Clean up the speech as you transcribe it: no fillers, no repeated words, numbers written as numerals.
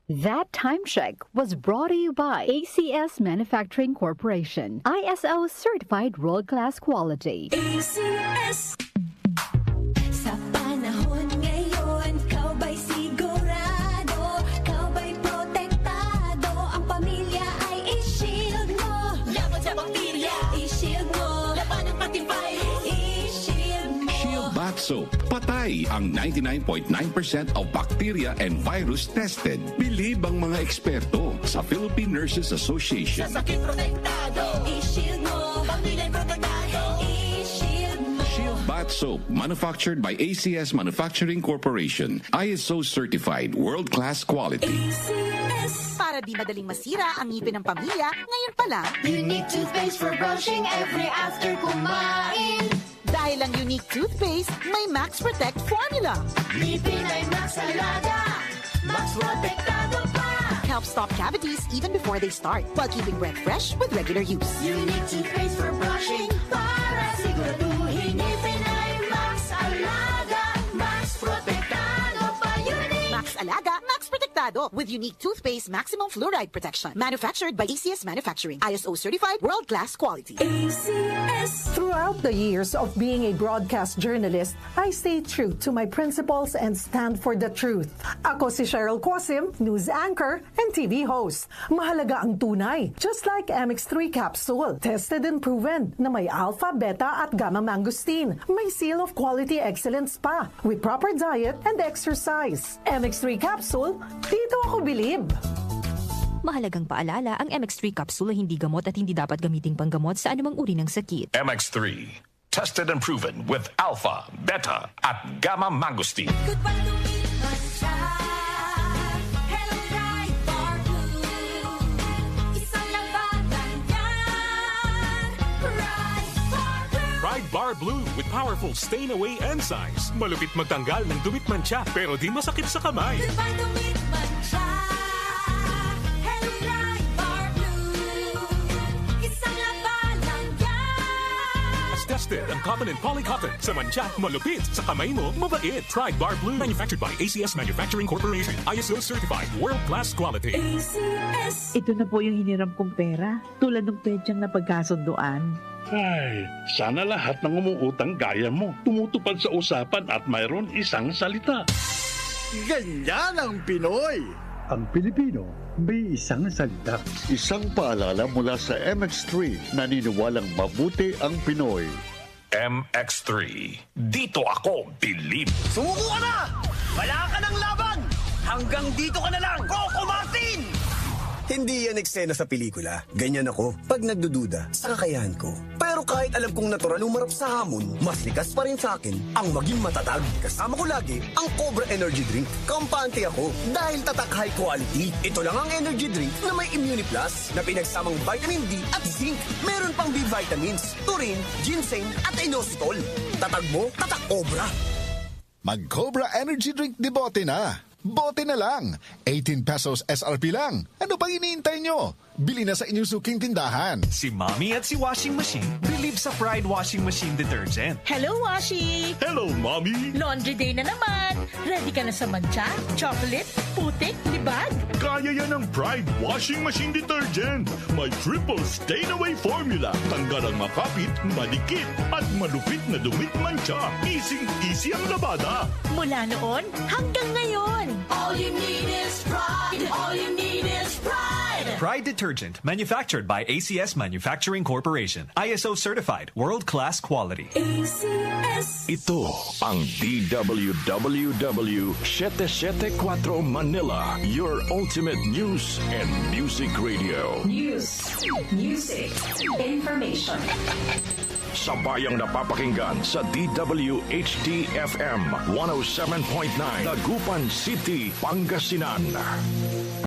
That time check was brought to you by ACS Manufacturing Corporation, ISO certified world-class quality. ACS. Sa panahon ngayon, ikaw ba'y sigurado? Ikaw ba'y protektado? Ang pamilya ay i-shield mo. Laban sa bakterya, i-shield mo. Laban ng patibay, i-shield mo. Shield Bath Soap. Patay ang 99.9% of bacteria and virus tested. Bilib ang mga eksperto sa Philippine Nurses Association. Sa sakit protektado, i-shield mo. Pamilya protektado, i-shield mo. Shield Bath Soap, manufactured by ACS Manufacturing Corporation. ISO certified, world-class quality. ACS. Para di madaling masira ang ngipin ng pamilya, ngayon pa lang, Unique toothpaste for brushing every after kumain. dahil ang unique toothpaste, may Max Protect formula. Ngipin ay Max Alaga, Max Protektado pa. Helps stop cavities even before they start, while keeping breath fresh with regular use. Unique toothpaste for brushing para siguraduhin ngipin ay Max Alaga, Max Protektado pa. Unique Max Alaga, Max Protectado with unique toothpaste maximum fluoride protection. Manufactured by ACS Manufacturing. ISO certified world-class quality. ACS. Throughout the years of being a broadcast journalist, I stay true to my principles and stand for the truth. Ako si Cheryl Quasim, news anchor and TV host. Mahalaga ang tunay, just like MX3 capsule. Tested and proven na may alpha, beta at gamma mangosteen. May seal of quality excellence pa with proper diet and exercise. MX3 capsule, dito ako bilib. Mahalagang paalala, ang MX3 capsule ay hindi gamot at hindi dapat gamiting panggamot sa anumang uri ng sakit. MX3, tested and proven with alpha, beta, at gamma mangosteen. Goodbye to me, Mancha. Hello, Ride Bar Blue. Isang labanan yan. Ride Bar Blue. Ride Bar Blue with powerful stain-away enzymes. Malupit magtanggal ng dumit mancha pero di masakit sa kamay. Goodbye to me, Mancha. Hello, Ride Bar Blue. Isang labanan yan. As tested ang cotton and polycotton. Sa mancha, malupit. Sa kamay mo, mabait. Ride Bar Blue. Manufactured by ACS Manufacturing Corporation. ISO certified. World-class quality. ACS. Ito na po yung hiniram kong pera, tulad ng pedyang na pagkasunduan. Ay, sana lahat ng umuutang gaya mo tumutupad sa usapan at mayroon isang salita. Ganyan ang Pinoy! Ang Pilipino may isang salita. Isang paalala mula sa MX3, naniniwalang mabuti ang Pinoy. MX3, dito ako bilib. Sumuko ka na! Wala ka ng laban! Hanggang dito ka na lang, Coco Martin! Hindi yan eksena sa pelikula. Ganyan ako pag nagdududa sa kakayahan ko. Pero kahit alam kong natural umarap sa hamon, mas likas pa rin sa akin ang maging matatag. Kasama ko lagi ang Cobra Energy Drink. Kampante ako dahil tatak high quality. Ito lang ang energy drink na may Immuniplus na pinagsamang vitamin D at zinc. Meron pang B vitamins, taurine, ginseng at inositol. Tatag mo, tatak Cobra. Mag-Cobra Energy Drink de bote na. Bote na lang. 18 pesos SRP lang. Ano pang iniintay nyo? Bili na sa inyong suking tindahan. Si Mommy at si Washing Machine believe sa Pride Washing Machine Detergent. Hello, Washi! Hello, Mommy! Laundry day na naman! Ready ka na sa mancha, chocolate, putik, libag? Kaya yan ang Pride Washing Machine Detergent. May triple stain-away formula. Tanggal ang makapit, malikit, at malupit na dumit mancha. Easy ang labada. Mula noon hanggang ngayon. All you need is pride. All you need is pride. Pride Detergent, manufactured by ACS Manufacturing Corporation. ISO certified, world-class quality. ACS. Ito ang DWWW 774 Manila, your ultimate news and music radio. News, music, information. Sabayang napapakinggan sa DWHD-FM 107.9 Dagupan City, Pangasinan.